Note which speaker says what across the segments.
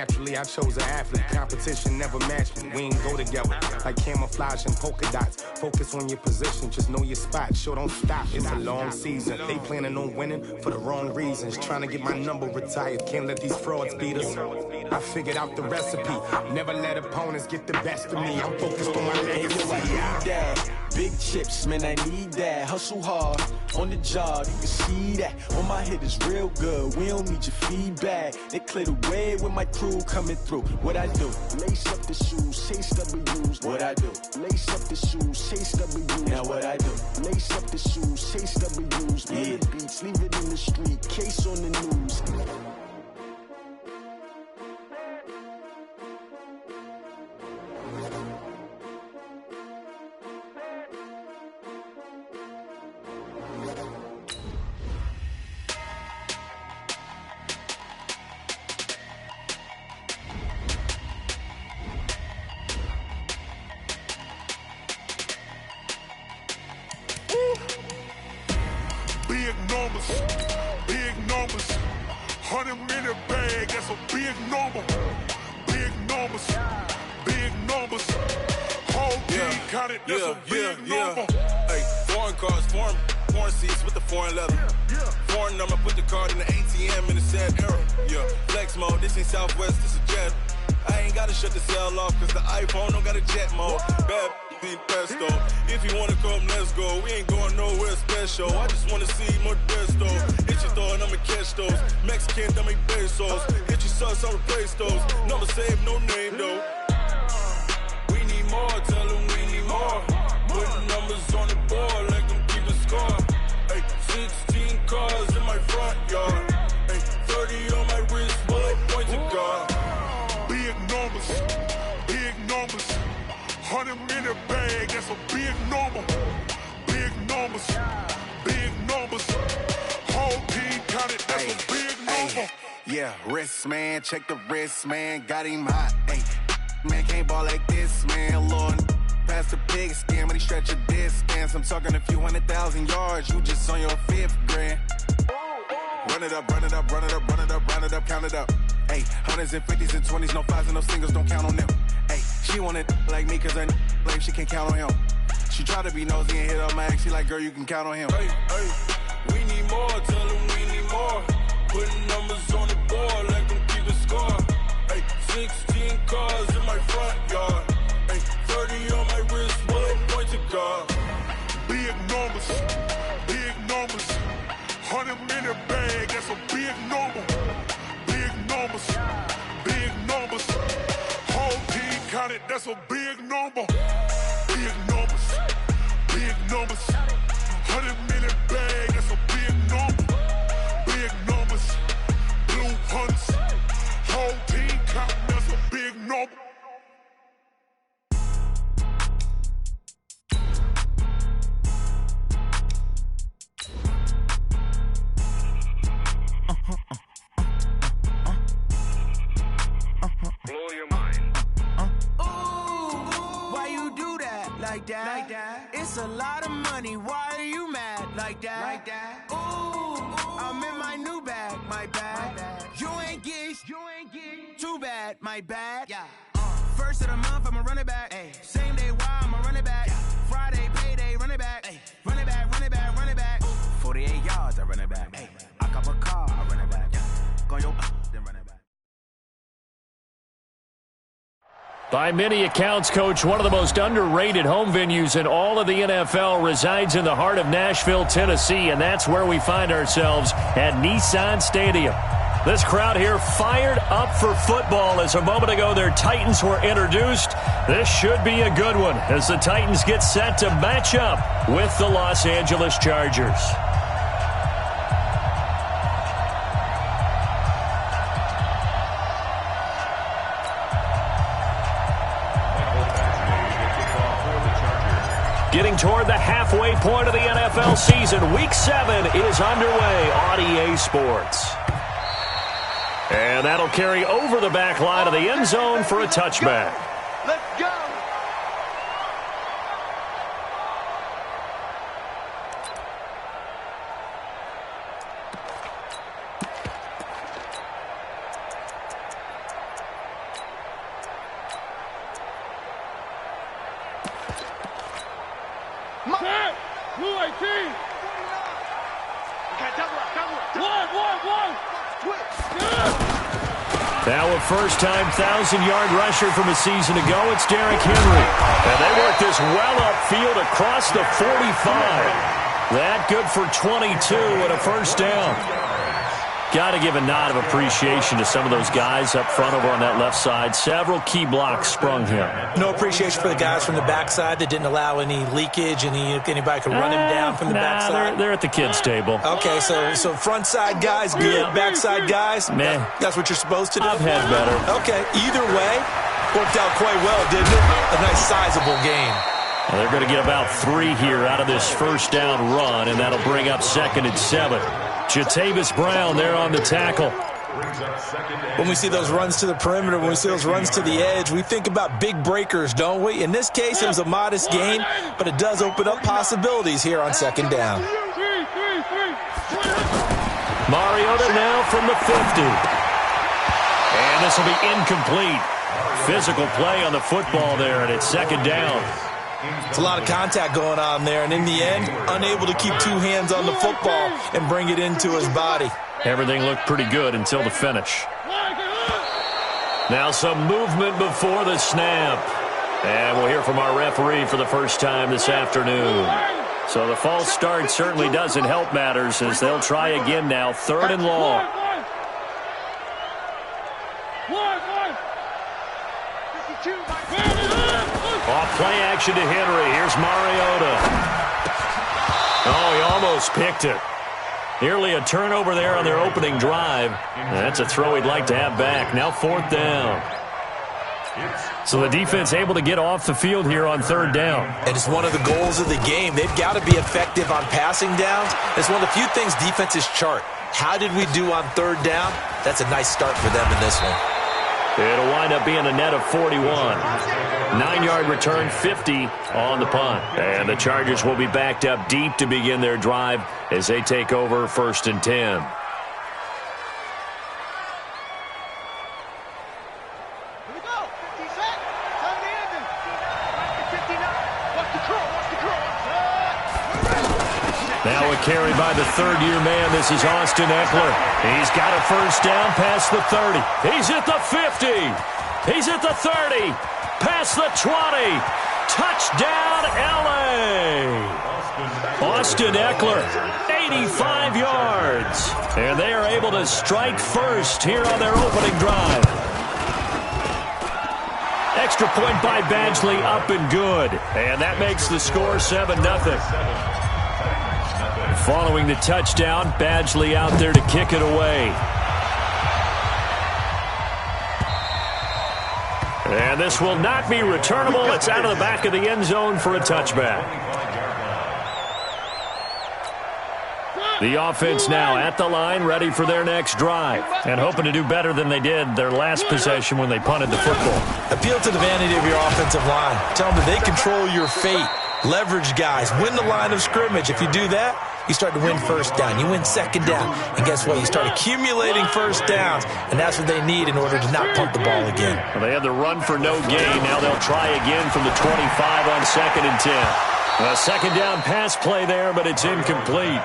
Speaker 1: Naturally, I chose an athlete. Competition never matched me. We ain't go together like camouflage and polka dots. Focus on your position, just know your spot. Sure, don't stop. It's a long season. They planning on winning for the wrong reasons. Trying to get my number retired. Can't let these frauds beat us. I figured out the recipe. Never let opponents get the best of me. I'm focused on my legacy.
Speaker 2: Big chips, man, I need that. Hustle hard on the job, you can see that. On my head is real good. We don't need your feedback. They clear the way with my crew coming through. What I do? Lace up the shoes, chase W's. What I do? Lace up the shoes, chase W's. Now what I do? Lace up the shoes, chase W's. Yeah. The beats, leave it in the street. Case on the news.
Speaker 3: Big numbers, 100-minute bag, that's a big number. Big numbers, whole team counted, that's a big number.
Speaker 4: Hey, foreign cars, foreign seats with the foreign leather. Foreign number, put the card in the ATM in the sad era. Yeah, flex mode, this ain't Southwest, this a jet. I ain't gotta shut the cell off, cause the iPhone don't got a jet mode. Bad pesto. If you wanna come, let's go. We ain't going nowhere special. I just wanna see Modesto. Hit your thought, I'ma catch those. Mexican, I make pesos. Hit your sus, I'll replace those. Number saved, no name though. We need more, tell them we need more. Putting numbers on the board like them keep a score. Hey, 16 cars in my front yard. Hey, 30 on my wrist, bullet point to God.
Speaker 3: Big numbers, 100-minute bag, that's a big number. Big numbers, whole team counted, that's a big number.
Speaker 5: Yeah, wrist man, check the wrist man, got him hot. Ay, man can't ball like this, man. Lord, past the pig skin, but he stretch a distance. I'm talking a few 100,000 yards, you just on your 5th grand. Run it up, count it up. Ay, hundreds and 50s and 20s, no 5s and no singles, don't count on them. Ay, she want it like me, cause her blame she can't count on him. She try to be nosy and hit up my ex, she like, girl, you can count on him.
Speaker 4: Hey, we need more, tell them we need more. Putting numbers on the board like them keep a score. Hey, 16 cars in my front yard. Hey, 30 on my wrist, bullet point to God.
Speaker 3: Big numbers, 100-minute bag, that's a big number. Big numbers, whole team counted, that's a big number. Big numbers, 100-minute bag, that's a big number. Big numbers, blue hunts, whole team counting, that's a big number.
Speaker 6: Blow your mind.
Speaker 7: Why you do that? Like that? It's a lot of money. Why are you mad? Like that? Ooh, I'm in my new bag. My bad. You ain't get. Too bad. My bad. Yeah. First of the month, I'ma run it back. Ay. Same day, why I'ma run it back. Yeah. Friday, payday, run it back. Ay. Run it back. 48 yards, I run it back. Ay. I cop a car, I run it back. Yeah. Go yo, then run it back.
Speaker 8: By many accounts, Coach, one of the most underrated home venues in all of the NFL resides in the heart of Nashville, Tennessee, and that's where we find ourselves at Nissan Stadium. This crowd here fired up for football as a moment ago their Titans were introduced. This should be a good one as the Titans get set to match up with the Los Angeles Chargers. Getting toward the halfway point of the NFL season, Week 7 is underway on EA Sports. And that'll carry over the back line of the end zone for a touchback.
Speaker 7: Let's go!
Speaker 3: Blue 18.
Speaker 8: Now a first-time 1,000-yard rusher from a season ago, it's Derrick Henry. And they work this well upfield across the 45. That good for 22 and a first down. Got to give a nod of appreciation to some of those guys up front over on that left side. Several key blocks sprung here.
Speaker 6: No appreciation for the guys from the backside that didn't allow any leakage, anybody could run him down from the backside.
Speaker 8: They're at the kids' table.
Speaker 6: Okay, so front side guys good, backside guys,
Speaker 8: meh.
Speaker 6: That's what you're supposed to do?
Speaker 8: I've had better.
Speaker 6: Okay, either way, worked out quite well, didn't it? A nice sizable game.
Speaker 8: Well, they're going to get about 3 here out of this first down run, and that'll bring up 2nd and 7. Jatavis Brown there on the tackle.
Speaker 6: When we see those runs to the perimeter, when we see those runs to the edge, we think about big breakers, don't we? In this case, it was a modest gain, but it does open up possibilities here on 2nd down.
Speaker 8: Mariota now from the 50. And this will be incomplete. Physical play on the football there, and it's 2nd down.
Speaker 6: It's a lot of contact going on there, and in the end, unable to keep 2 hands on the football and bring it into his body.
Speaker 8: Everything looked pretty good until the finish. Now some movement before the snap. And we'll hear from our referee for the first time this afternoon. So the false start certainly doesn't help matters as they'll try again now, 3rd and long. Off play action to Henry. Here's Mariota. Oh, he almost picked it. Nearly a turnover there on their opening drive. That's a throw he'd like to have back. Now 4th down. So the defense able to get off the field here on 3rd down.
Speaker 6: And it's one of the goals of the game. They've got to be effective on passing downs. It's one of the few things defenses chart. How did we do on 3rd down? That's a nice start for them in this one.
Speaker 8: It'll wind up being a net of 41. 9-yard return, 50 on the punt. And the Chargers will be backed up deep to begin their drive as they take over 1st and 10. Now a carry by the 3rd-year man. This is Austin Eckler. He's got a first down past the 30. He's at the 50. He's at the 30. Past the 20. Touchdown, L.A. Austin Eckler, 85 yards. And they are able to strike first here on their opening drive. Extra point by Badgley, up and good. And that makes the score 7-0. Following the touchdown, Badgley out there to kick it away. And this will not be returnable. It's out of the back of the end zone for a touchback. The offense now at the line, ready for their next drive. And hoping to do better than they did their last possession when they punted the football.
Speaker 6: Appeal to the vanity of your offensive line. Tell them that they control your fate. Leverage guys. Win the line of scrimmage. If you do that, you start to win first down. You win 2nd down. And guess what? You start accumulating first downs. And that's what they need in order to not punt the ball again.
Speaker 8: Well, they had the run for no gain. Now they'll try again from the 25 on 2nd and 10. A 2nd down pass play there, but it's incomplete.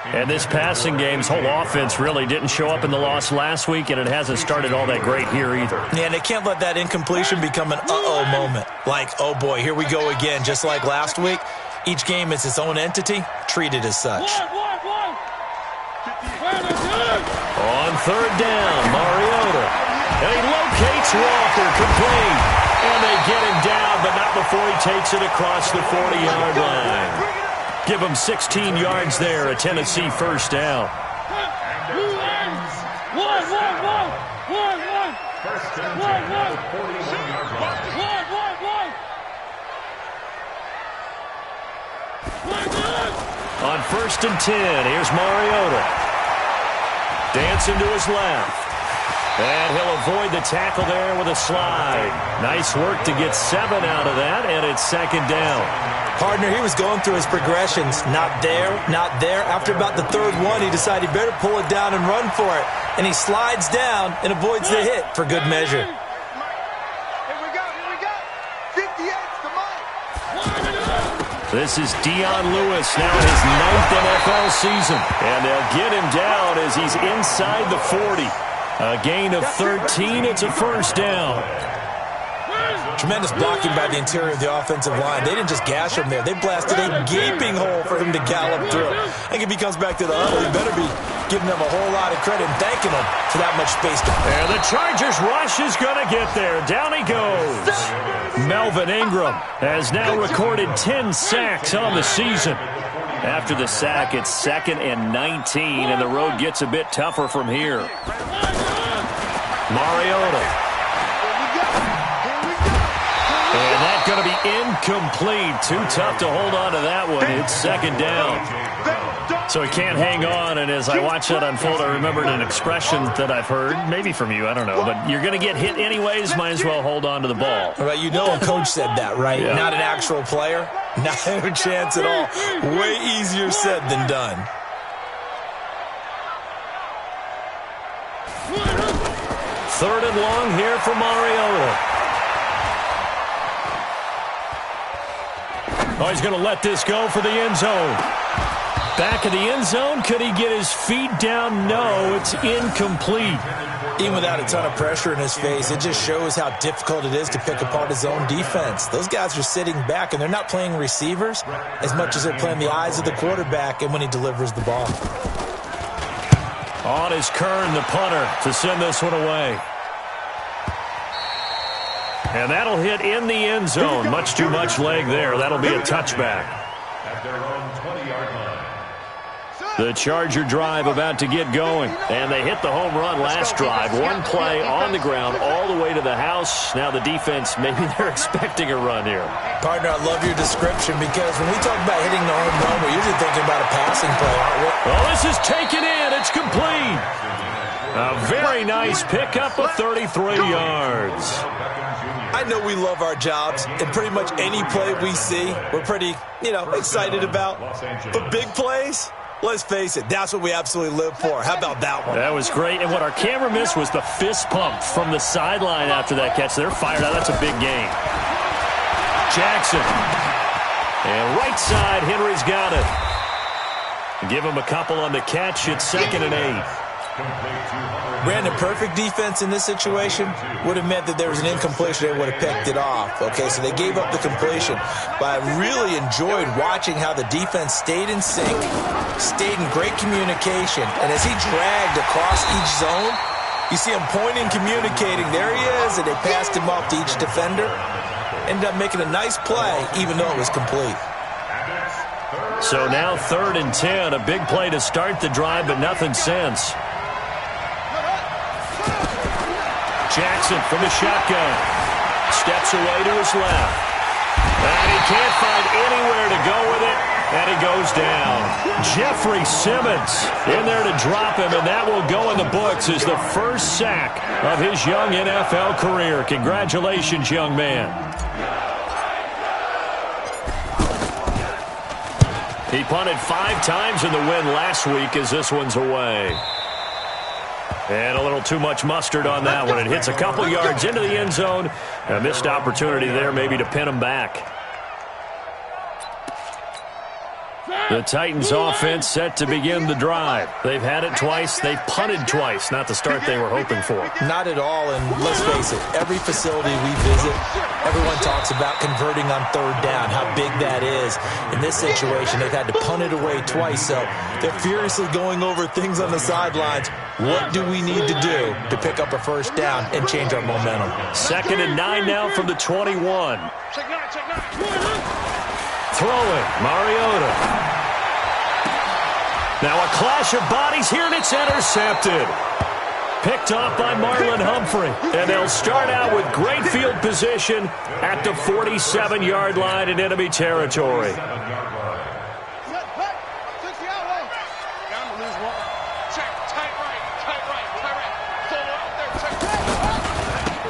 Speaker 8: And this passing game's whole offense really didn't show up in the loss last week, and it hasn't started all that great here either.
Speaker 6: Yeah, and they can't let that incompletion become an uh-oh moment. Like, oh boy, here we go again. Just like last week, each game is its own entity, treated as such.
Speaker 8: On 3rd down, Mariota. And he locates Walker, complete. And they get him down, but not before he takes it across the 40-yard line. Give him 16 yards there, a Tennessee first down. On 1st and 10, here's Mariota. Dancing to his left. And he'll avoid the tackle there with a slide. Nice work to get 7 out of that, and it's 2nd down.
Speaker 6: Partner, he was going through his progressions. Not there, not there. After about the 3rd one, he decided he better pull it down and run for it. And he slides down and avoids the hit for good measure.
Speaker 3: Here we go. 58's the mark.
Speaker 8: This is Dion Lewis, now in his 9th NFL season. And they'll get him down as he's inside the 40. A gain of 13. It's a first down.
Speaker 6: Tremendous blocking by the interior of the offensive line. They didn't just gash him there. They blasted a gaping hole for him to gallop through. I think if he comes back to the huddle, he better be giving them a whole lot of credit and thanking them for that much space to play.
Speaker 8: And the Chargers rush is going to get there. Down he goes. Melvin Ingram has now recorded 10 sacks on the season. After the sack, it's 2nd and 19, and the road gets a bit tougher from here. Mariota. And that's going to be incomplete. Too tough to hold on to that one. It's 2nd down. So he can't hang on, and as I watch that unfold, I remembered an expression that I've heard, maybe from you, I don't know, but you're going to get hit anyways, might as well hold on to the ball.
Speaker 6: Right, you know a coach said that, right? Yeah. Not an actual player. Not a chance at all. Way easier said than done.
Speaker 8: Third and long here for Mariota. Oh, he's going to let this go for the end zone. Back of the end zone. Could he get his feet down? No, it's incomplete.
Speaker 6: Even without a ton of pressure in his face, it just shows how difficult it is to pick apart his own defense. Those guys are sitting back, and they're not playing receivers as much as they're playing the eyes of the quarterback and when he delivers the ball.
Speaker 8: On is Kern, the punter, to send this one away. And that'll hit in the end zone. Much too much leg there. That'll be a touchback.
Speaker 9: At their own 20-yard line.
Speaker 8: The Charger drive about to get going. And they hit the home run last drive. One play on the ground all the way to the house. Now the defense, maybe they're expecting a run here.
Speaker 6: Partner, I love your description because when we talk about hitting the home run, we're usually thinking about a passing play, aren't we?
Speaker 8: Well, this is taken in. It's complete. A very nice pickup of 33 yards.
Speaker 6: I know we love our jobs, and pretty much any play we see, we're pretty, excited about. But big plays, let's face it, that's what we absolutely live for. How about that one?
Speaker 8: That was great, and what our camera missed was the fist pump from the sideline after that catch. They're fired out. That's a big game. Jackson. And right side, Henry's got it. Give him a couple on the catch. It's 2nd and 8.
Speaker 6: Brandon, perfect defense in this situation would have meant that there was an incompletion. They would have picked it off. Okay, so they gave up the completion. But I really enjoyed watching how the defense stayed in sync, stayed in great communication. And as he dragged across each zone, you see him pointing, communicating. There he is, and they passed him off to each defender. Ended up making a nice play, even though it was complete.
Speaker 8: So now 3rd and 10. A big play to start the drive, but nothing since. Jackson from the shotgun. Steps away to his left. And he can't find anywhere to go with it. And he goes down. Jeffrey Simmons in there to drop him, and that will go in the books as the first sack of his young NFL career. Congratulations, young man. He punted 5 times in the win last week as this one's away. And a little too much mustard on that one. It hits a couple yards into the end zone. A missed opportunity there maybe to pin him back. The Titans offense set to begin the drive. They've had it twice. They've punted twice. Not the start they were hoping for.
Speaker 6: Not at all, and let's face it, every facility we visit, everyone talks about converting on 3rd down, how big that is. In this situation, they've had to punt it away twice, so they're furiously going over things on the sidelines. What do we need to do to pick up a first down and change our momentum?
Speaker 8: 2nd and 9 now from the 21. Throwing, Mariota. Now a clash of bodies here, and it's intercepted. Picked off by Marlon Humphrey. And they'll start out with great field position at the 47-yard line in enemy territory.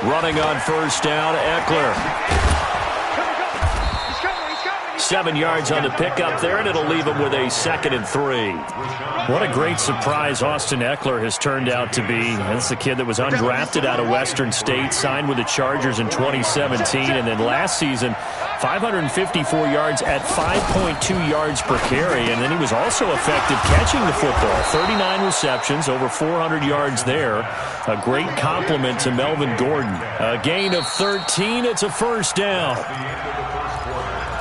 Speaker 8: Running on first down, Eckler. 7 yards on the pickup there, and it'll leave him with a 2nd and 3. What a great surprise Austin Eckler has turned out to be. This is a kid that was undrafted out of Western State, signed with the Chargers in 2017, and then last season 554 yards at 5.2 yards per carry, and then he was also effective catching the football. 39 receptions, over 400 yards there. A great compliment to Melvin Gordon. A gain of 13. It's a first down.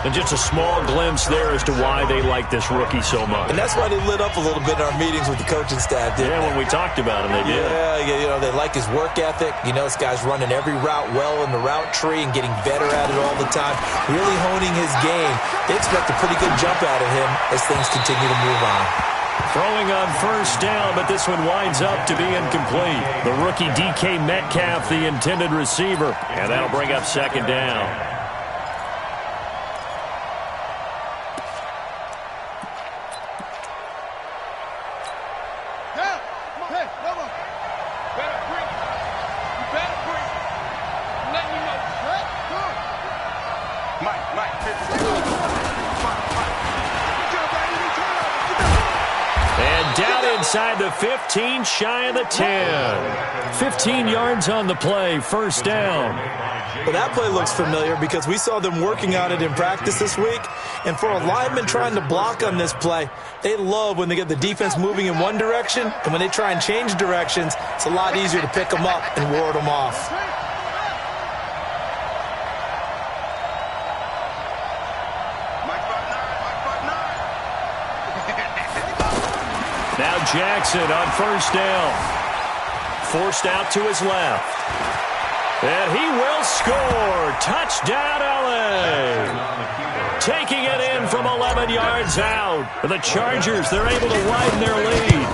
Speaker 8: And just a small glimpse there as to why they like this rookie so much.
Speaker 6: And that's why they lit up a little bit in our meetings with the coaching staff, didn't they?
Speaker 8: When we talked about him, they did.
Speaker 6: Yeah, they like his work ethic. This guy's running every route well in the route tree and getting better at it all the time, really honing his game. They expect a pretty good jump out of him as things continue to move on.
Speaker 8: Throwing on first down, but this one winds up to be incomplete. The rookie DK Metcalf, the intended receiver, and that'll bring up second down. Inside the 15, shy of the 10. 15 yards on the play, first down.
Speaker 6: Well, that play looks familiar because we saw them working on it in practice this week. And for a lineman trying to block on this play, they love when they get the defense moving in one direction. And when they try and change directions, it's a lot easier to pick them up and ward them off.
Speaker 8: Now Jackson on first down. Forced out to his left. And he will score. Touchdown, LA. Taking it in from 11 yards out. The Chargers, they're able to widen their lead.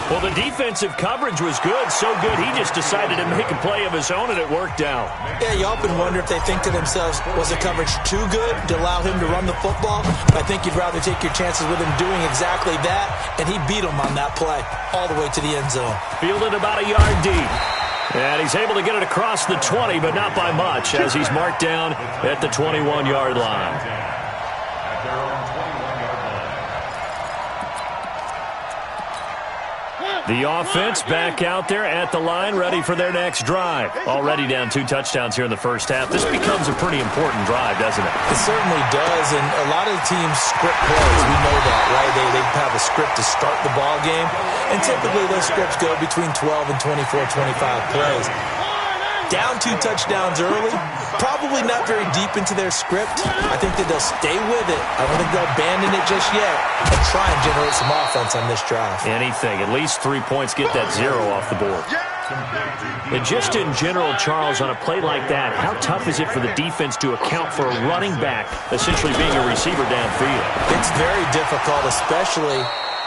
Speaker 8: Well, the defensive coverage was good, so good he just decided to make a play of his own, and it worked out.
Speaker 6: Yeah, you often wonder if they think to themselves, was the coverage too good to allow him to run the football? I think you'd rather take your chances with him doing exactly that, and he beat him on that play all the way to the end zone.
Speaker 8: Fielded about a yard deep. And he's able to get it across the 20, but not by much, as he's marked down at the 21-yard line. The offense back out there at the line, ready for their next drive. Already down 2 touchdowns here in the first half. This becomes a pretty important drive, doesn't it?
Speaker 6: It certainly does, and a lot of the teams script plays. We know that, right? They have a script to start the ball game, and typically those scripts go between 12 and 24, 25 plays. Down 2 touchdowns early, probably not very deep into their script. I think that they'll stay with it. I don't think they'll abandon it just yet and try and generate some offense on this drive.
Speaker 8: Anything, at least 3 points, get that 0 off the board. And just in general, Charles, on a play like that, how tough is it for the defense to account for a running back essentially being a receiver downfield?
Speaker 6: It's very difficult, especially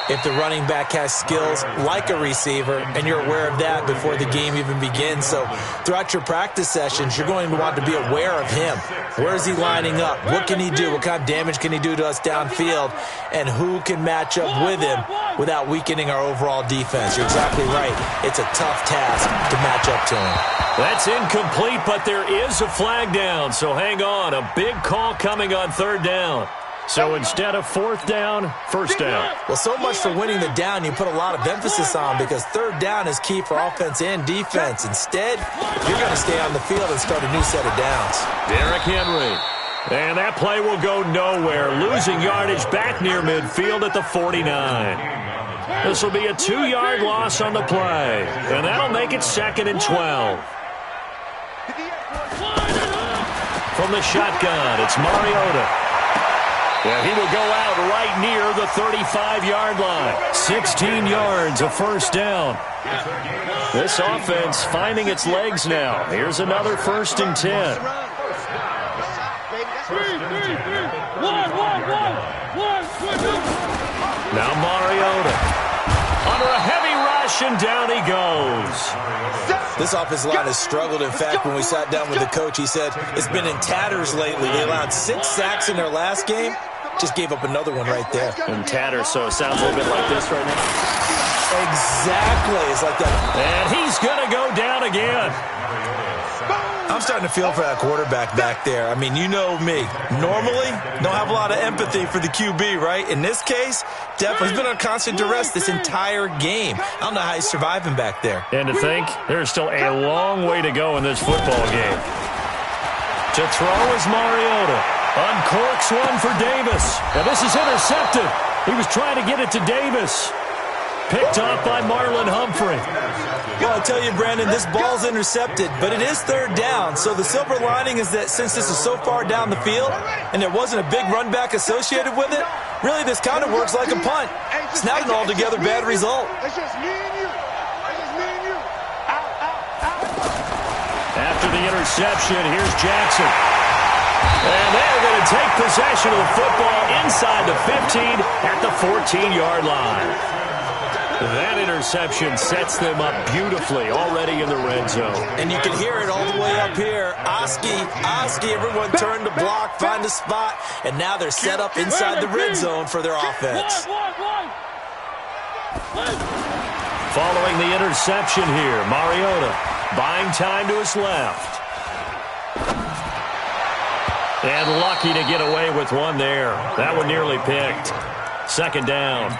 Speaker 6: if the running back has skills like a receiver, and you're aware of that before the game even begins. So throughout your practice sessions, you're going to want to be aware of him. Where is he lining up? What can he do? What kind of damage can he do to us downfield? And who can match up with him without weakening our overall defense? You're exactly right. It's a tough task to match up to him.
Speaker 8: That's incomplete, but there is a flag down, so hang on. A big call coming on third down. So instead of fourth down, first down.
Speaker 6: Well, so much for winning the down you put a lot of emphasis on, because third down is key for offense and defense. Instead, you're going to stay on the field and start a new set of downs.
Speaker 8: Derrick Henry. And that play will go nowhere. Losing yardage back near midfield at the 49. This will be a 2-yard loss on the play. And that'll make it 2nd and 12. From the shotgun, it's Mariota. Yeah, he will go out right near the 35-yard line. 16 yards, a first down. This offense finding its legs now. Here's another 1st and 10. Now Mariota. Under a heavy rush, and down he goes.
Speaker 6: This offensive line has struggled. In fact, when we sat down with the coach, he said it's been in tatters lately. They allowed 6 sacks in their last game. Just gave up another one right there.
Speaker 8: In tatters, so it sounds a little bit like this right now.
Speaker 6: Exactly. It's like that.
Speaker 8: And he's going to go down again.
Speaker 6: I'm starting to feel for that quarterback back there. I mean, you know me. Normally, don't have a lot of empathy for the QB, right? In this case, definitely he's been on constant duress this entire game. I don't know how he's surviving back there.
Speaker 8: And to think, there's still a long way to go in this football game. To throw is Mariota. Uncorks one for Davis. And this is intercepted. He was trying to get it to Davis. Picked off by Marlon Humphrey.
Speaker 6: Well, I tell you, Brandon, this ball's intercepted, but it is third down. So the silver lining is that since this is so far down the field and there wasn't a big run back associated with it, really this kind of works like a punt. It's not an altogether bad result.
Speaker 3: It's just me and you. It's just me and you.
Speaker 8: After the interception, here's Jackson. And they're going to take possession of the football inside the 15 at the 14-yard line. That interception sets them up beautifully already in the red zone.
Speaker 6: And you can hear it all the way up here. Oski, everyone turned to block, find a spot, and now they're set up inside the red zone for their offense.
Speaker 8: Following the interception here, Mariota buying time to his left. And lucky to get away with one there. That one nearly picked. Second down.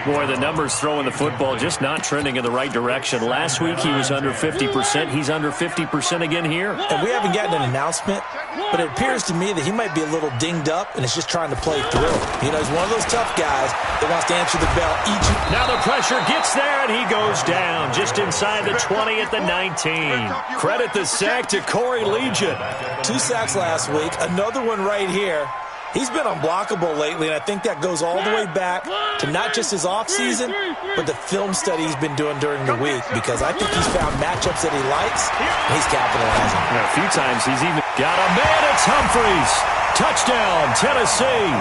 Speaker 8: Boy, the numbers throwing the football just not trending in the right direction. Last week he was under 50%. He's under 50% again here.
Speaker 6: And we haven't gotten an announcement, but it appears to me that he might be a little dinged up and is just trying to play through. You know, he's one of those tough guys that wants to answer the bell each.
Speaker 8: Now the pressure gets there and he goes down just inside the 20 at the 19. Credit the sack to Corey Legion.
Speaker 6: 2 sacks last week, another one right here. He's been unblockable lately, and I think that goes all the way back to not just his offseason, but the film study he's been doing during the week, because I think he's found matchups that he likes, and he's capitalizing.
Speaker 8: And a few times he's even got a man. It's Humphreys. Touchdown, Tennessee.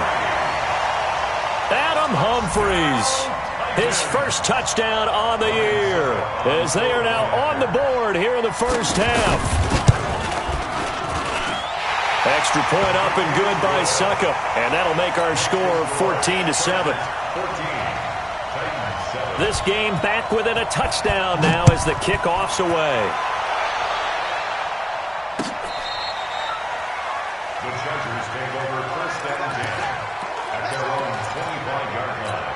Speaker 8: Adam Humphreys. His first touchdown on the year, as they are now on the board here in the first half. Extra point up and good by Suckup. And that'll make our score 14-7. This game back within a touchdown now as the kickoff's away.
Speaker 9: The Chargers take over first and 10 at their own 25-yard line.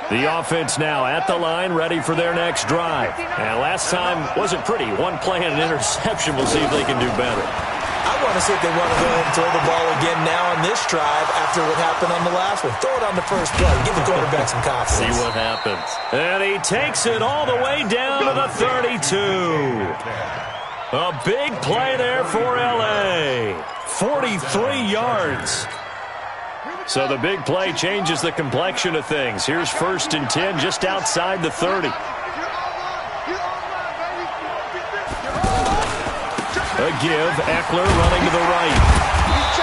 Speaker 8: The offense now at the line, ready for their next drive. And last time wasn't pretty. One play and an interception. We'll see if they can do better.
Speaker 6: I want to see if they want to go ahead and throw the ball again now on this drive after what happened on the last one. Throw it on the first play. Give the quarterback some confidence.
Speaker 8: See what happens. And he takes it all the way down to the 32. A big play there for L.A. 43 yards. So the big play changes the complexion of things. Here's first and 10 just outside the 30. A give, Eckler running to the right.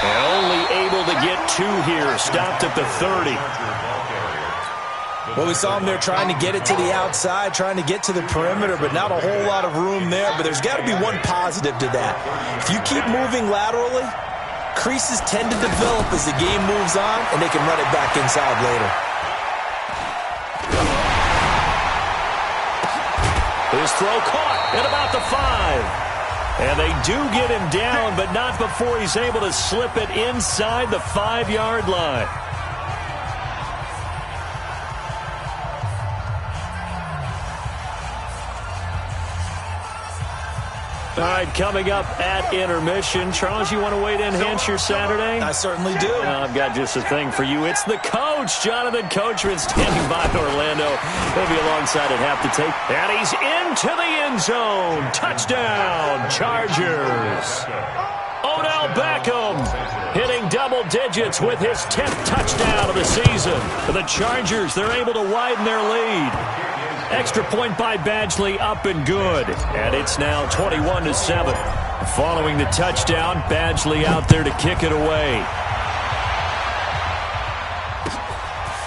Speaker 8: And only able to get 2 here, stopped at the 30.
Speaker 6: Well, we saw him there trying to get it to the outside, trying to get to the perimeter, but not a whole lot of room there. But there's got to be one positive to that. If you keep moving laterally, creases tend to develop as the game moves on, and they can run it back inside later.
Speaker 8: His throw caught at about the 5. And they do get him down, but not before he's able to slip it inside the 5-yard line. All right, coming up at intermission. Charles, you want to wait to enhance your Saturday?
Speaker 6: I certainly do.
Speaker 8: I've got just a thing for you. It's the coach, Jonathan Coachman, standing by Orlando. He'll be alongside at half to take. And he's into the end zone. Touchdown, Chargers. Odell Beckham hitting double digits with his 10th touchdown of the season. For the Chargers, they're able to widen their lead. Extra point by Badgley, up and good. And it's now 21-7. Following the touchdown, Badgley out there to kick it away.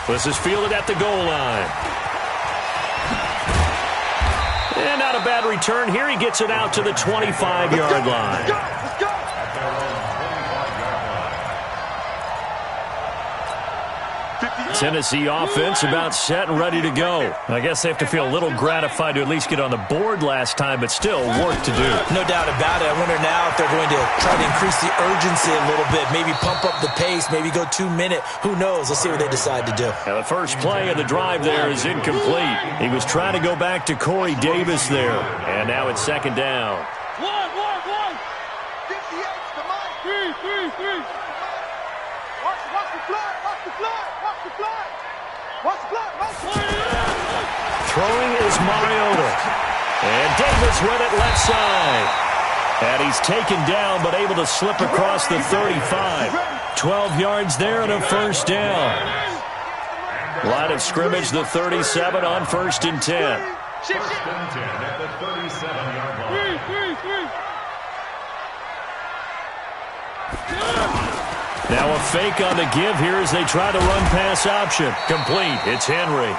Speaker 8: This is fielded at the goal line. And not a bad return here. He gets it out to the 25-yard line. Tennessee offense about set and ready to go. I guess they have to feel a little gratified to at least get on the board last time, but still work to do.
Speaker 6: No doubt about it. I wonder now if they're going to try to increase the urgency a little bit, maybe pump up the pace, maybe go 2-minute. Who knows? Let's see what they decide to do.
Speaker 8: Now the first play of the drive there is incomplete. He was trying to go back to Corey Davis there, and now it's second down. Throwing is Mariota. And Davis with it left side. And he's taken down but able to slip across the 35. 12 yards there and a first down. Line of scrimmage, the 37 on 1st and 10.
Speaker 9: 1st and 10 at the 37-yard line.
Speaker 8: Now a fake on the give here as they try to run pass option. Complete. It's Henry.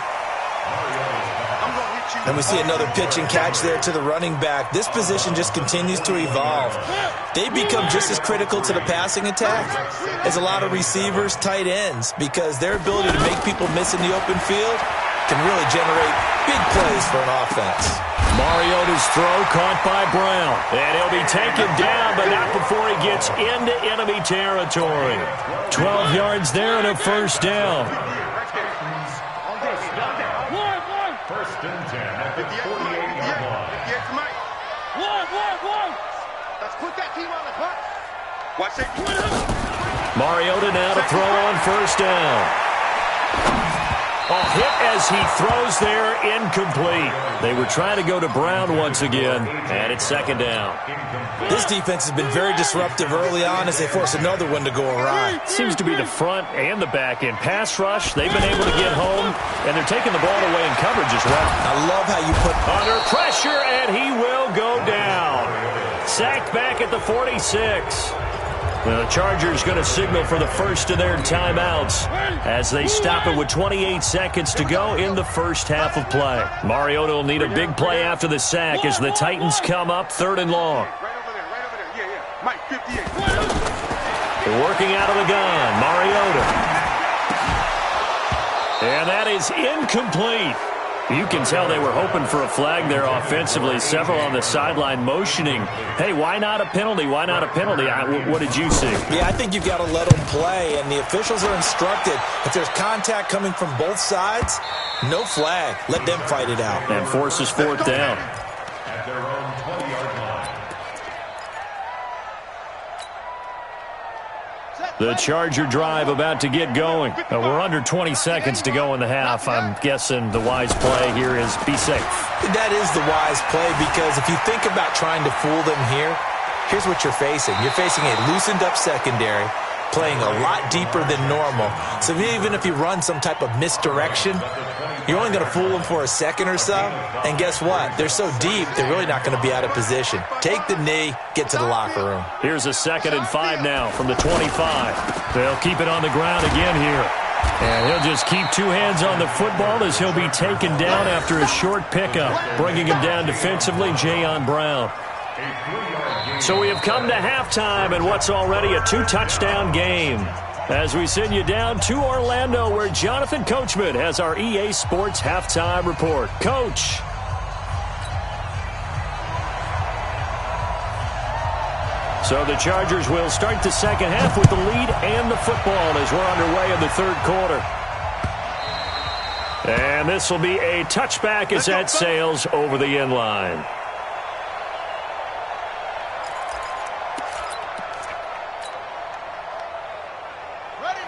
Speaker 6: And we see another pitch and catch there to the running back. This position just continues to evolve. They become just as critical to the passing attack as a lot of receivers, tight ends, because their ability to make people miss in the open field can really generate big plays for an offense.
Speaker 8: Mariota's throw caught by Brown. And he'll be taken down, but not before he gets into enemy territory. 12 yards there and a first down.
Speaker 9: 1st and 10 at the 48-yard line.
Speaker 3: Let's put that team on the clock. Watch it.
Speaker 8: Mariota now to throw on first down. A hit as he throws there, incomplete. They were trying to go to Brown once again, and it's second down.
Speaker 6: This defense has been very disruptive early on as they force another one to go awry.
Speaker 8: Seems to be the front and the back end. Pass rush, they've been able to get home, and they're taking the ball away in coverage as well.
Speaker 6: I love how you put
Speaker 8: under pressure, and he will go down. Sacked back at the 46. The Chargers going to signal for the first of their timeouts as they stop it with 28 seconds to go in the first half of play. Mariota will need a big play after the sack as the Titans come up 3rd and long.
Speaker 3: Mike, 58.
Speaker 8: Working out of the gun, Mariota. And that is incomplete. You can tell they were hoping for a flag there offensively. Several on the sideline motioning, hey, why not a penalty? Why not a penalty? What did you see?
Speaker 6: Yeah, I think you've got to let them play, and the officials are instructed, if there's contact coming from both sides, no flag. Let them fight it out.
Speaker 8: And forces 4th down.
Speaker 9: At their own 20-yard line.
Speaker 8: The Charger drive about to get going. We're under 20 seconds to go in the half. I'm guessing the wise play here is be safe.
Speaker 6: That is the wise play because if you think about trying to fool them here, here's what you're facing. You're facing a loosened up secondary, playing a lot deeper than normal. So even if you run some type of misdirection, you're only going to fool them for a second or so. And guess what? They're so deep, they're really not going to be out of position. Take the knee, get to the locker room.
Speaker 8: Here's a 2nd and 5 now from the 25. They'll keep it on the ground again here. And he'll just keep 2 hands on the football as he'll be taken down after a short pickup. Bringing him down defensively, Jayon Brown. So we have come to halftime in what's already a 2-touchdown game. As we send you down to Orlando, where Jonathan Coachman has our EA Sports Halftime Report. Coach. So the Chargers will start the second half with the lead and the football as we're underway in the 3rd quarter. And this will be a touchback as that sails over the end line.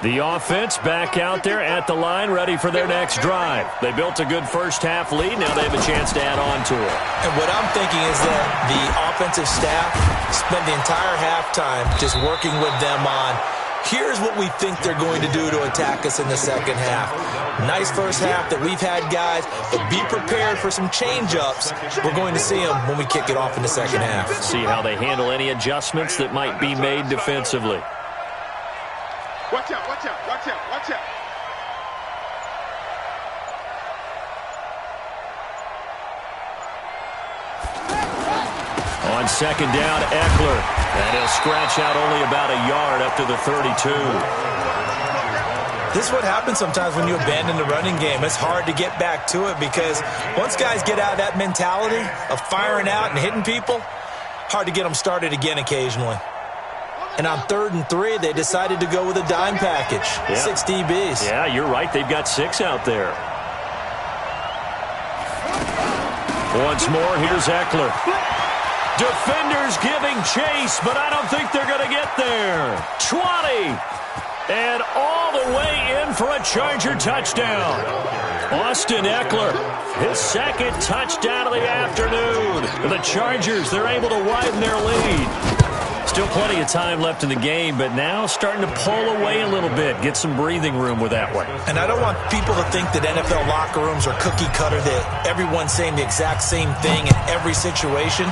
Speaker 8: The offense back out there at the line, ready for their next drive. They built a good first half lead. Now they have a chance to add on to it.
Speaker 6: And what I'm thinking is that the offensive staff spent the entire halftime just working with them on, here's what we think they're going to do to attack us in the second half. Nice first half that we've had, guys, but be prepared for some change-ups. We're going to see them when we kick it off in the second half.
Speaker 8: See how they handle any adjustments that might be made defensively.
Speaker 3: Watch out, watch out, watch out, watch out.
Speaker 8: On second down, Eckler. And he'll scratch out only about a yard up to the 32.
Speaker 6: This is what happens sometimes when you abandon the running game. It's hard to get back to it because once guys get out of that mentality of firing out and hitting people, hard to get them started again occasionally. And on 3rd and 3, they decided to go with a dime package. Yeah. 6 DBs.
Speaker 8: Yeah, you're right. They've got 6 out there. Once more, here's Eckler. Defenders giving chase, but I don't think they're going to get there. 20. And all the way in for a Charger touchdown. Austin Eckler, his second touchdown of the afternoon. The Chargers, they're able to widen their lead. Still plenty of time left in the game, but now starting to pull away a little bit, get some breathing room with that one.
Speaker 6: And I don't want people to think that NFL locker rooms are cookie cutter, that everyone's saying the exact same thing in every situation.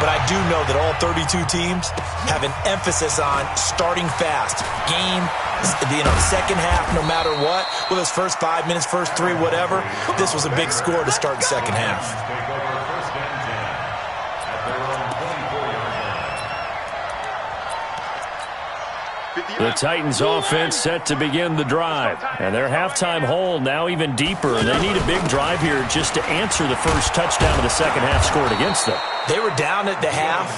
Speaker 6: But I do know that all 32 teams have an emphasis on starting fast. Game, second half, no matter what. Whether it's first 5 minutes, first 3, whatever. This was a big score to start the second half.
Speaker 8: The Titans offense set to begin the drive. And their halftime hole now even deeper. And they need a big drive here just to answer the first touchdown of the second half scored against them.
Speaker 6: They were down at the half.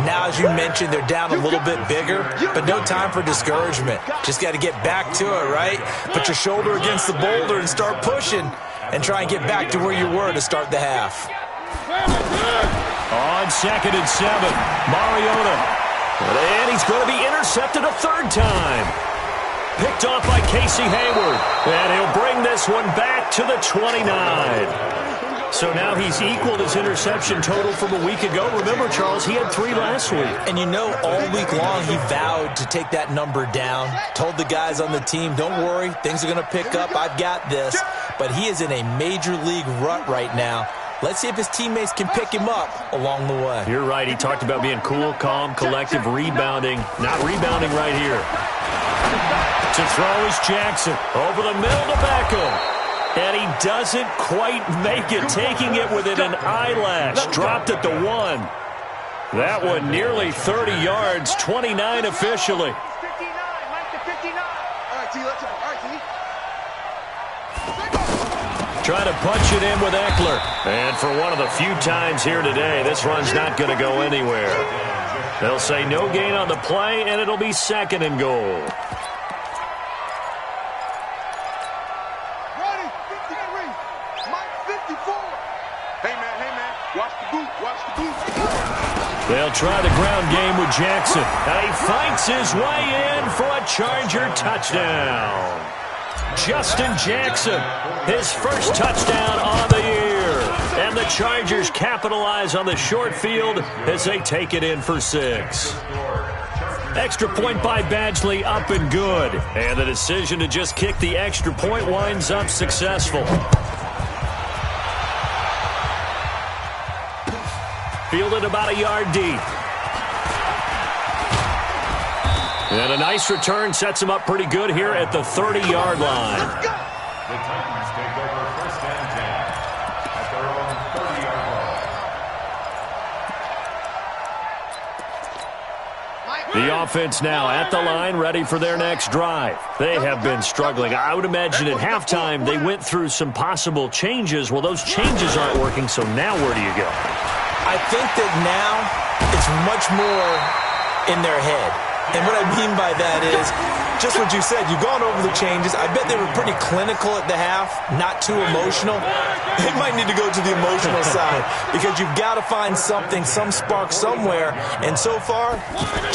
Speaker 6: Now, as you mentioned, they're down a little bit bigger, but no time for discouragement. Just got to get back to it, right? Put your shoulder against the boulder and start pushing and try and get back to where you were to start the half.
Speaker 8: On 2nd and 7, Mariota. And he's going to be intercepted a third time. Picked off by Casey Hayward. And he'll bring this one back to the 29. So now he's equaled his interception total from a week ago. Remember, Charles, he had 3 last week.
Speaker 6: And you know, all week long he vowed to take that number down. Told the guys on the team, don't worry, things are going to pick up. I've got this. But he is in a major league rut right now. Let's see if his teammates can pick him up along the way.
Speaker 8: You're right. He talked about being cool, calm, collective, rebounding. Not rebounding right here. To throw is Jackson. Over the middle to Beckham. And he doesn't quite make it, taking it within an eyelash. Dropped at the 1. That one nearly 30 yards, 29 officially.
Speaker 10: 59, Mike to 59. All right, T, let's go. All right, T.
Speaker 8: Trying to punch it in with Eckler. And for one of the few times here today, this run's not going to go anywhere. They'll say no gain on the play, and it'll be 2nd and goal.
Speaker 10: Ready, 53, Mike 54. Hey, man, watch the boot, watch the boot.
Speaker 8: They'll try the ground game with Jackson. And he fights his way in for a Charger touchdown. Justin Jackson, his first touchdown on the year. And the Chargers capitalize on the short field as they take it in for 6. Extra point by Badgley, up and good. And the decision to just kick the extra point winds up successful. Fielded about a yard deep. And a nice return sets him up pretty good here at the 30-yard line.
Speaker 9: The Titans take over 1st and 10 at their own 30-yard line.
Speaker 8: The offense now at the line, ready for their next drive. They have been struggling. I would imagine at halftime they went through some possible changes. Well, those changes aren't working, so now where do you go?
Speaker 6: I think that now it's much more in their head. And what I mean by that is just what you said. You've gone over the changes. I bet they were pretty clinical at the half, not too emotional. They might need to go to the emotional side because you've got to find something, some spark somewhere. And so far,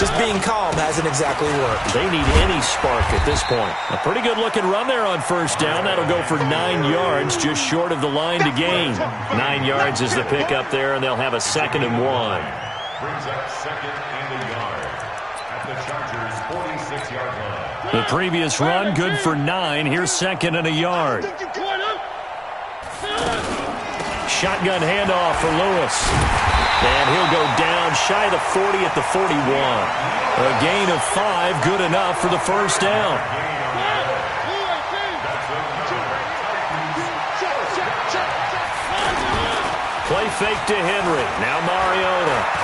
Speaker 6: just being calm hasn't exactly worked.
Speaker 8: They need any spark at this point. A pretty good-looking run there on 1st down. That'll go for 9 yards, just short of the line to gain. 9 yards is the pick up there, and they'll have a 2nd and 1.
Speaker 9: Brings up 2nd and a yard. The Chargers' 46-yard line.
Speaker 8: The previous run, good for 9. Here's 2nd and a yard. Shotgun handoff for Lewis. And he'll go down shy of the 40 at the 41. A gain of 5, good enough for the 1st down. Play fake to Henry. Now Mariota.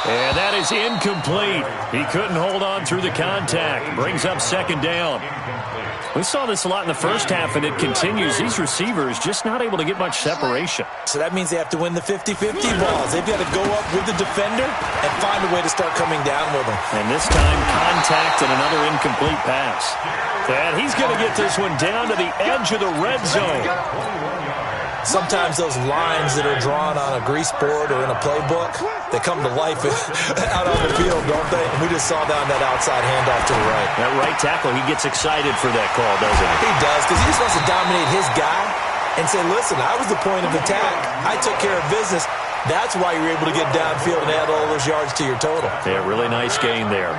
Speaker 8: And that is incomplete. He couldn't hold on through the contact. Brings up 2nd down. We saw this a lot in the first half, and it continues. These receivers just not able to get much separation.
Speaker 6: So that means they have to win the 50-50 balls. They've got to go up with the defender and find a way to start coming down with them.
Speaker 8: And this time, contact and another incomplete pass. And he's going to get this one down to the edge of the red zone.
Speaker 6: Sometimes those lines that are drawn on a grease board or in a playbook, they come to life out on the field, don't they? And we just saw that on that outside handoff to the right.
Speaker 8: That right tackle, he gets excited for that call, doesn't he?
Speaker 6: He does, because he just wants to dominate his guy and say, listen, I was the point of attack. I took care of business. That's why you're able to get downfield and add all those yards to your total.
Speaker 8: Yeah, really nice gain there.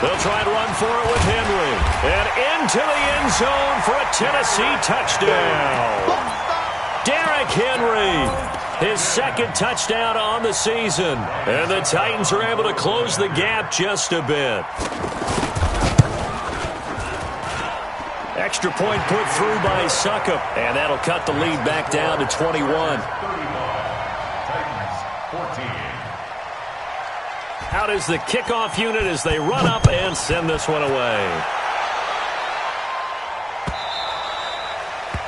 Speaker 8: They'll try and run for it with Henry. And into the end zone for a Tennessee touchdown. Derrick Henry, his second touchdown on the season. And the Titans are able to close the gap just a bit. Extra point put through by Succop. And that'll cut the lead back down to 21. Out is the kickoff unit as they run up and send this one away.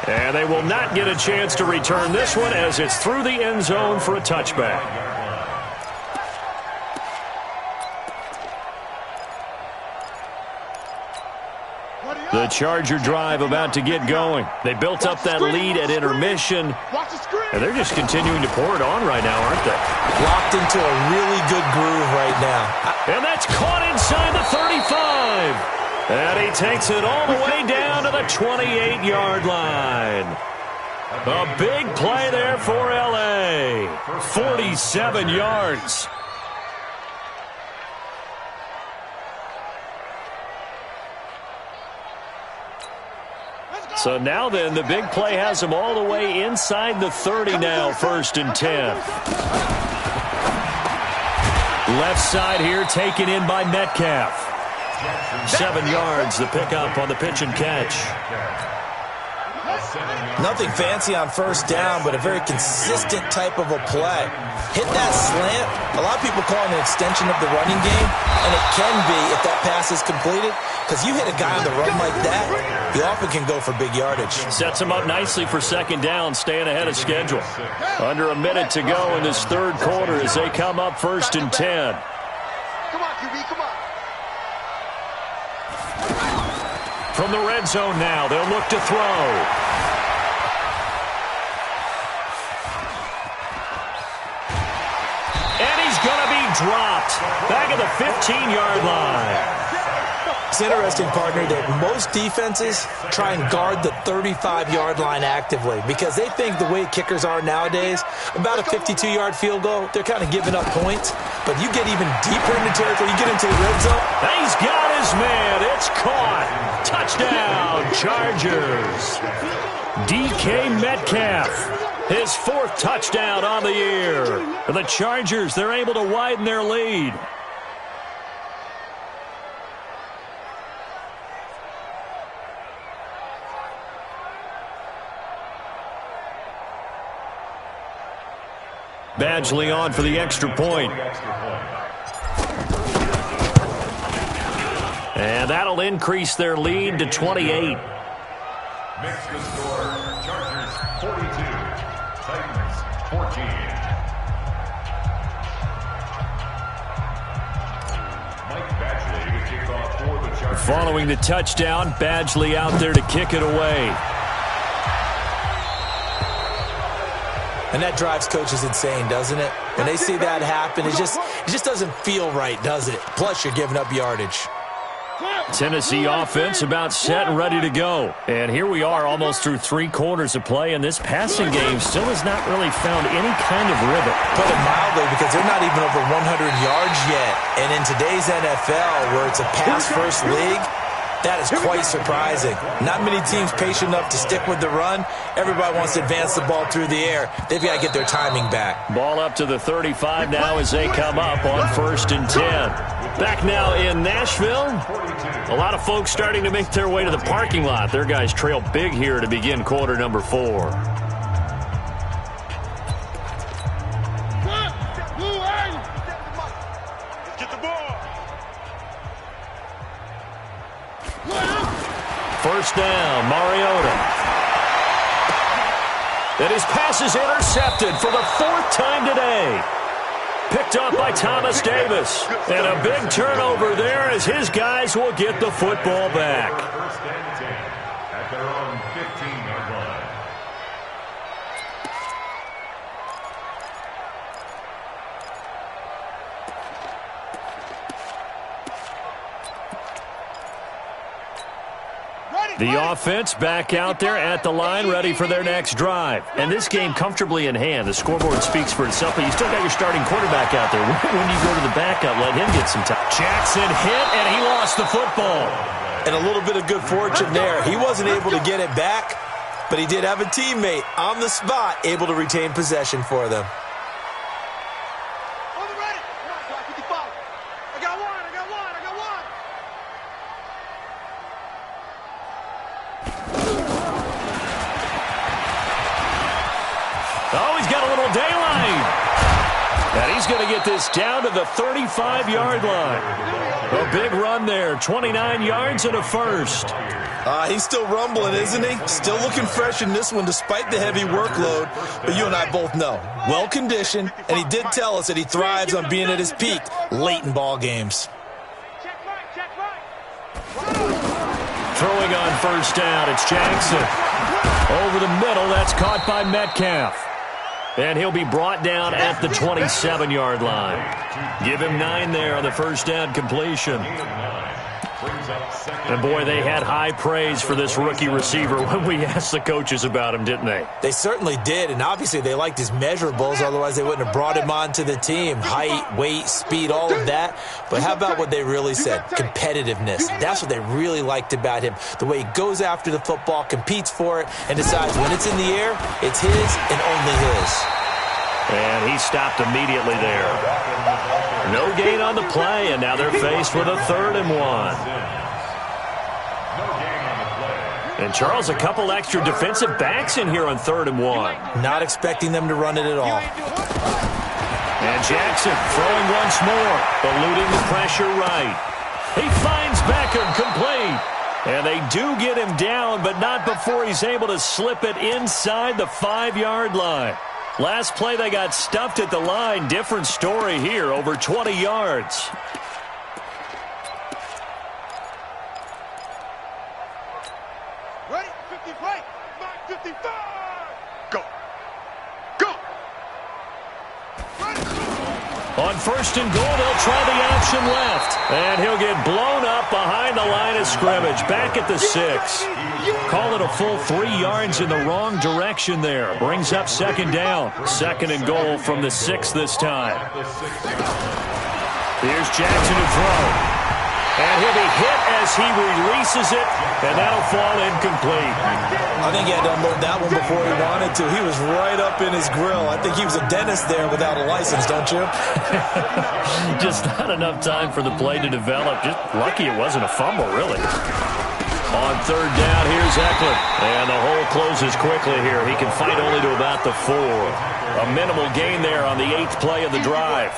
Speaker 8: And they will not get a chance to return this one as it's through the end zone for a touchback. The Charger drive about to get going. They built up that lead at intermission, and they're just continuing to pour it on right now, aren't they?
Speaker 6: Locked into a really good groove right now.
Speaker 8: And that's caught inside the 35. And he takes it all the way down to the 28-yard line. A big play there for L.A. 47 yards. So now then, the big play has him all the way inside the 30 now, 1st and 10. Left side here taken in by Metcalf. 7 yards, the pickup on the pitch and catch.
Speaker 6: Nothing fancy on first down, but a very consistent type of a play. Hit that slant. A lot of people call it an extension of the running game, and it can be if that pass is completed, because you hit a guy on the run like that, you often can go for big yardage.
Speaker 8: Sets him up nicely for second down, staying ahead of schedule. Under a minute to go in this third quarter as they come up 1st and 10.
Speaker 10: Come on, QB, come on.
Speaker 8: From the red zone now, they'll look to throw. And he's going to be dropped back at the 15-yard line.
Speaker 6: It's interesting, partner, that most defenses try and guard the 35-yard line actively because they think the way kickers are nowadays, about a 52-yard field goal, they're kind of giving up points. But you get even deeper into territory, you get into the red zone.
Speaker 8: He's got his man. It's caught. Touchdown, Chargers. DK Metcalf, his 4th touchdown on the year. For the Chargers, they're able to widen their lead. Badgley on for the extra point. And that'll increase their lead to 28.
Speaker 9: Makes the score, Chargers 42, Titans 14. Mike Badgley to kick off for the Chargers.
Speaker 8: Following the touchdown, Badgley out there to kick it away.
Speaker 6: And that drives coaches insane, doesn't it? When they see that happen, it just doesn't feel right, does it? Plus, you're giving up yardage.
Speaker 8: Tennessee offense about set and ready to go. And here we are almost through 3 quarters of play, and this passing game still has not really found any kind of rhythm.
Speaker 6: Put it mildly, because they're not even over 100 yards yet. And in today's NFL, where it's a pass-first league, that is quite surprising. Not many teams patient enough to stick with the run. Everybody wants to advance the ball through the air. They've got to get their timing back.
Speaker 8: Ball up to the 35 now as they come up on 1st and 10. Back now in Nashville. A lot of folks starting to make their way to the parking lot. Their guys trail big here to begin quarter number 4. First down, Mariota. And his pass is intercepted for the 4th time today. picked up by Thomas Davis. And a big turnover there as his guys will get the football back.
Speaker 9: First and 10 at their own 15-yard line.
Speaker 8: The offense back out there at the line, ready for their next drive. And this game comfortably in hand. The scoreboard speaks for itself, but you still got your starting quarterback out there. When you go to the backup, let him get some time. Jackson hit, and he lost the football.
Speaker 6: And a little bit of good fortune there. He wasn't able to get it back, but he did have a teammate on the spot able to retain possession for them.
Speaker 8: Oh, he's got a little daylight. And he's going to get this down to the 35-yard line. A big run there, 29 yards and a first.
Speaker 6: He's still rumbling, isn't he? Still looking fresh in this one despite the heavy workload. But you and I both know, well-conditioned, and he did tell us that he thrives on being at his peak late in ball games.
Speaker 8: Throwing on first down, it's Jackson. Over the middle, that's caught by Metcalf. And he'll be brought down at the 27-yard line. Give him 9 there on the first down completion. And, boy, they had high praise for this rookie receiver when we asked the coaches about him, didn't they?
Speaker 6: They certainly did, and obviously they liked his measurables. Otherwise, they wouldn't have brought him onto the team. Height, weight, speed, all of that. But how about what they really said? Competitiveness. That's what they really liked about him. The way he goes after the football, competes for it, and decides when it's in the air, it's his and only his.
Speaker 8: And he stopped immediately there. No gain on the play, and now they're faced with a 3rd and 1. And, Charles, a couple extra defensive backs in here on 3rd and 1.
Speaker 6: Not expecting them to run it at all.
Speaker 8: And Jackson throwing once more, eluding the pressure right. He finds Beckham complete. And they do get him down, but not before he's able to slip it inside the 5-yard line. Last play, they got stuffed at the line. Different story here, over 20 yards.
Speaker 10: Ready? 50 play. 55. Go. Go. Ready.
Speaker 8: On 1st and goal, they'll try the option left. And he'll get blown up behind the line of scrimmage. Back at the 6. Call it a full 3 yards in the wrong direction there. Brings up 2nd down. 2nd and goal from the 6 this time. Here's Jackson to throw. And he'll be hit as he releases it, and that'll fall incomplete.
Speaker 6: I think he had to unload that one before he wanted to. He was right up in his grill. I think he was a dentist there without a license, don't you?
Speaker 8: Just not enough time for the play to develop. Just lucky it wasn't a fumble, really. On 3rd down, here's Eckler. And the hole closes quickly here. He can fight only to about the 4. A minimal gain there on the 8th play of the drive.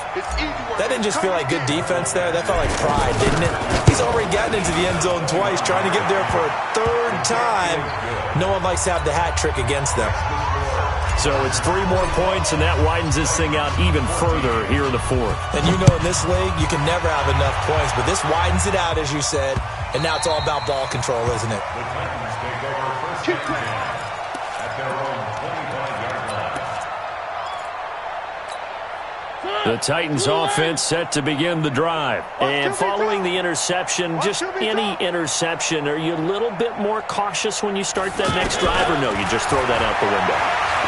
Speaker 6: That didn't just feel like good defense there. That felt like pride, didn't it? He's already gotten into the end zone twice, trying to get there for a 3rd time. No one likes to have the hat trick against them.
Speaker 8: So it's 3 more points, and that widens this thing out even further here in the 4th.
Speaker 6: And you know in this league, you can never have enough points, but this widens it out, as you said, and now it's all about ball control, isn't it?
Speaker 9: The Titans take over 1st and 10 at their own 25-yard line.
Speaker 8: The Titans offense set to begin the drive. And following the interception, just any interception, are you a little bit more cautious when you start that next drive, or no, you just throw that out the window?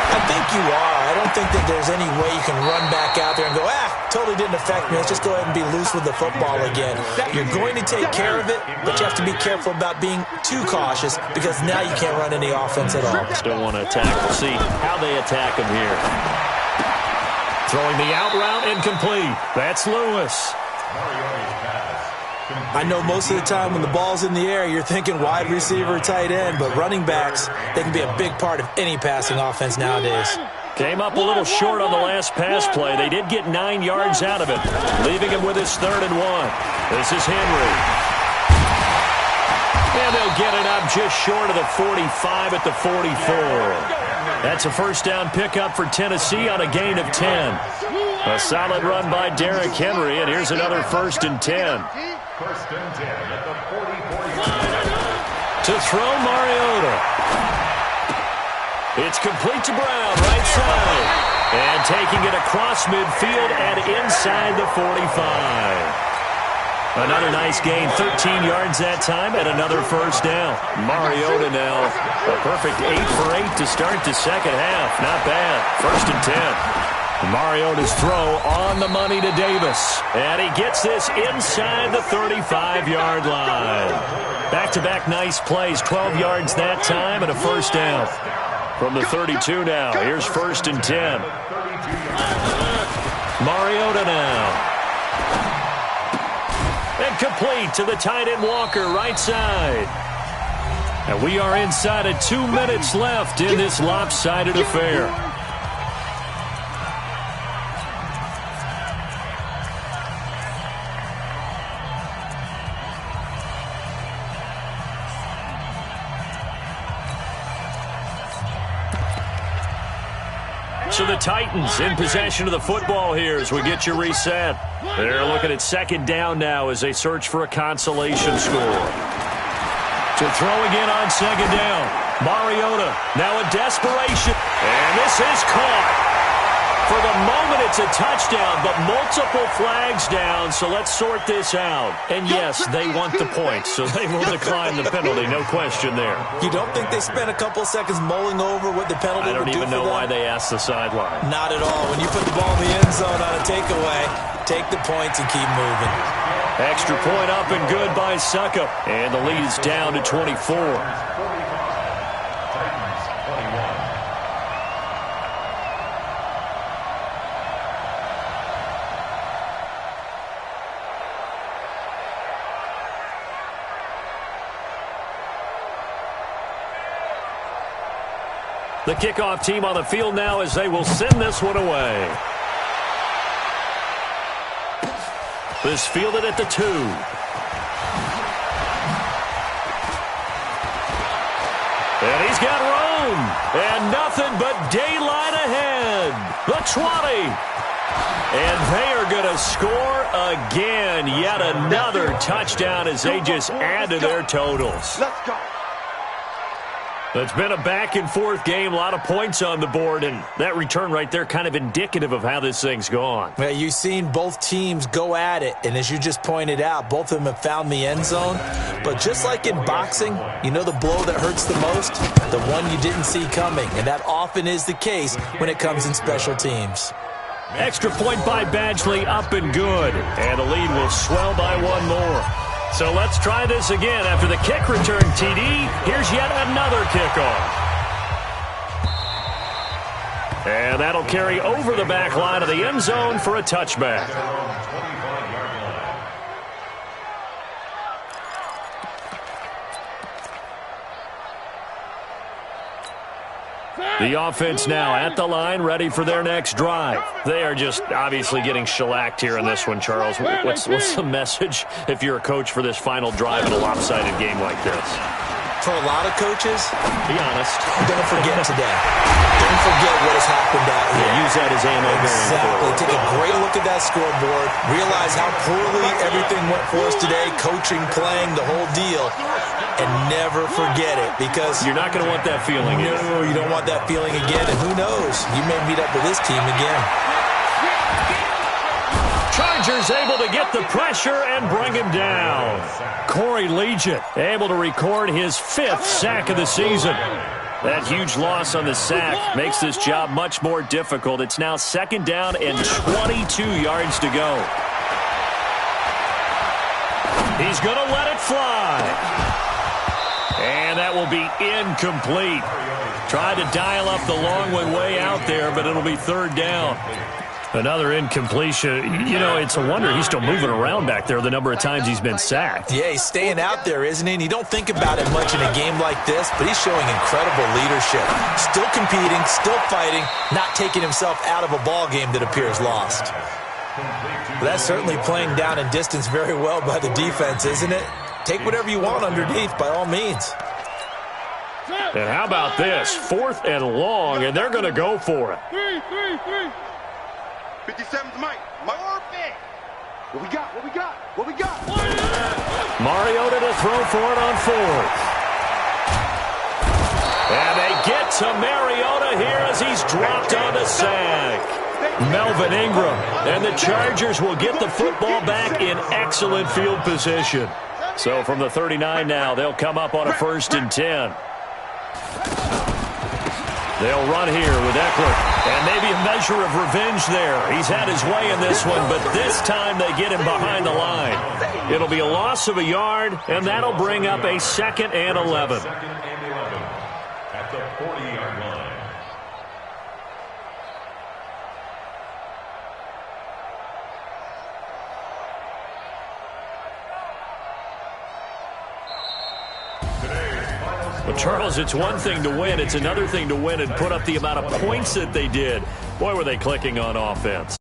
Speaker 6: I think you are. I don't think that there's any way you can run back out there and go, totally didn't affect me. Let's just go ahead and be loose with the football again. You're going to take care of it, but you have to be careful about being too cautious because now you can't run any offense at all.
Speaker 8: Still want to attack. We'll see how they attack him here. Throwing the out route incomplete. That's Lewis.
Speaker 6: I know most of the time when the ball's in the air, you're thinking wide receiver, tight end, but running backs, they can be a big part of any passing offense nowadays.
Speaker 8: Came up a little short on the last pass play. They did get 9 yards out of it, leaving him with his 3rd and 1. This is Henry. And they'll get it up just short of the 45 at the 44. That's a 1st down pickup for Tennessee on a gain of 10. A solid run by Derrick Henry, and here's another 1st and 10.
Speaker 9: 1st and 10 at the 44.
Speaker 8: To throw, Mariota. It's complete to Brown, right side. And taking it across midfield and inside the 45. Another nice gain, 13 yards that time, and another 1st down. Mariota now, a perfect 8 for 8 to start the second half. Not bad. 1st and 10. Mariota's throw on the money to Davis. And he gets this inside the 35-yard line. Back-to-back nice plays, 12 yards that time, and a 1st down. From the 32 now, here's 1st and 10. Mariota now. And complete to the tight end Walker, right side. And we are inside of 2 minutes left in this lopsided affair. So the Titans in possession of the football here as we get you reset. They're looking at 2nd down now as they search for a consolation score. To throw again on 2nd down. Mariota now a desperation. And this is caught. For the moment, it's a touchdown, but multiple flags down, so let's sort this out. And yes, they want the points, so they will decline the penalty, no question there.
Speaker 6: You don't think they spent a couple of seconds mulling over what the penalty would do for them?
Speaker 8: I don't even know why they asked the sideline.
Speaker 6: Not at all. When you put the ball in the end zone on a takeaway, take the points and keep moving.
Speaker 8: Extra point up and good by Suckup. And the lead is down to 24. The kickoff team on the field now as they will send this one away. This fielded at the 2. And he's got room. And nothing but daylight ahead. The 20. And they are going to score again. Yet another touchdown as they just add to their totals.
Speaker 10: Let's go.
Speaker 8: It's been a back-and-forth game, a lot of points on the board, and that return right there kind of indicative of how this thing's gone.
Speaker 6: Well, you've seen both teams go at it, and as you just pointed out, both of them have found the end zone. But just like in boxing, you know the blow that hurts the most? The one you didn't see coming, and that often is the case when it comes in special teams.
Speaker 8: Extra point by Badgley, up and good, and the lead will swell by one more. So let's try this again. After the kick return, TD, here's yet another kickoff. And that'll carry over the back line of the end zone for a touchback. The offense now at the line, ready for their next drive. They are just obviously getting shellacked here in this one, Charles. What's the message if you're a coach for this final drive in a lopsided game like this?
Speaker 6: For a lot of coaches,
Speaker 8: be honest,
Speaker 6: don't forget today. Don't forget what has happened out here.
Speaker 8: Yeah, use that as ammo.
Speaker 6: Exactly. Take a great look at that scoreboard. Realize how poorly everything went for us today, coaching, playing, the whole deal. And never forget it, because
Speaker 8: you're not going to want that feeling again.
Speaker 6: No, you don't want that feeling again. And who knows? You may meet up with this team again.
Speaker 8: Chargers able to get the pressure and bring him down. Corey Legion able to record his 5th sack of the season. That huge loss on the sack makes this job much more difficult. It's now 2nd down and 22 yards to go. He's going to let it fly. And that will be incomplete. Tried to dial up the long one way out there, but it'll be 3rd down. Another incompletion. You know, it's a wonder he's still moving around back there the number of times he's been sacked.
Speaker 6: Yeah, he's staying out there, isn't he? And you don't think about it much in a game like this, but he's showing incredible leadership. Still competing, still fighting, not taking himself out of a ball game that appears lost. But that's certainly playing down in distance very well by the defense, isn't it? Take whatever you want underneath, by all means.
Speaker 8: And how about this? 4th and long, and they're going to go for it.
Speaker 10: 57's Mike. Orbit. What we got? What we got? What we got?
Speaker 8: Mariota to throw for it on fourth. And they get to Mariota here as he's dropped on the sack. Melvin Ingram. And the Chargers will get the football back in excellent field position. So from the 39 now, they'll come up on a 1st and 10. They'll run here with Eckler. And maybe a measure of revenge there. He's had his way in this one, but this time they get him behind the line. It'll be a loss of a yard, and that'll bring up a 2nd and 11.
Speaker 9: At the 40-yard line.
Speaker 8: Well, Charles, it's one thing to win. It's another thing to win and put up the amount of points that they did. Boy, were they clicking on offense.